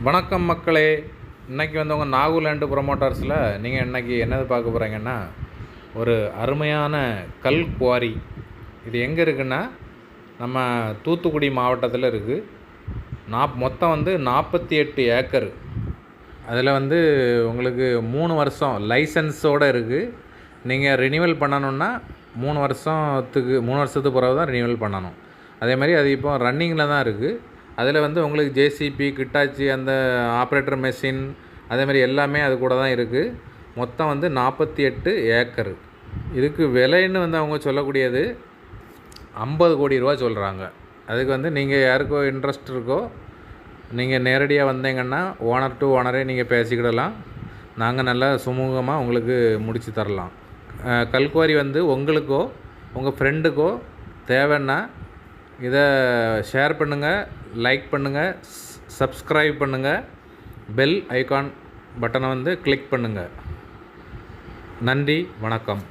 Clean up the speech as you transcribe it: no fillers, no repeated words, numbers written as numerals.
வணக்கம் மக்களே. இன்றைக்கி வந்து உங்கள் நாகுலேண்டு ப்ரொமோட்டர்ஸில் நீங்கள் இன்றைக்கி என்னது பார்க்க போகிறீங்கன்னா, ஒரு அருமையான கல் குவாரி. இது எங்கே இருக்குன்னா, நம்ம தூத்துக்குடி மாவட்டத்தில் இருக்குது. மொத்தம் வந்து 48 ஏக்கர். அதில் வந்து உங்களுக்கு 3 வருஷம் லைசன்ஸோடு இருக்குது. நீங்கள் ரினிவல் பண்ணணுன்னா 3 வருஷத்துக்கு பிறகு தான் ரினிவல் பண்ணணும். அதே மாதிரி அது இப்போ ரன்னிங்கில் தான் இருக்குது. அதில் வந்து உங்களுக்கு ஜேசிபி, கிட்டாச்சி, அந்த ஆப்ரேட்டர் மெஷின், அதேமாதிரி எல்லாமே அது கூட தான் இருக்குது. மொத்தம் வந்து 48 ஏக்கர். இதுக்கு விலைன்னு வந்து அவங்க சொல்லக்கூடியது 50 கோடி ரூபா சொல்கிறாங்க. அதுக்கு வந்து நீங்கள் யாருக்கோ இன்ட்ரெஸ்ட் இருக்கோ, நீங்கள் நேரடியாக வந்தீங்கன்னா ஓனர் டு ஓனரே நீங்கள் பேசிக்கிடலாம். நாங்கள் நல்லா சுமூகமாக உங்களுக்கு முடித்து தரலாம். கல்குவாரி வந்து உங்களுக்கோ உங்கள் ஃப்ரெண்டுக்கோ தேவைன்னா இதை ஷேர் பண்ணுங்கள், லைக் பண்ணுங்கள், சப்ஸ்கிரைப் பண்ணுங்கள், பெல் ஐகான் பட்டனை வந்து கிளிக் பண்ணுங்கள். நன்றி, வணக்கம்.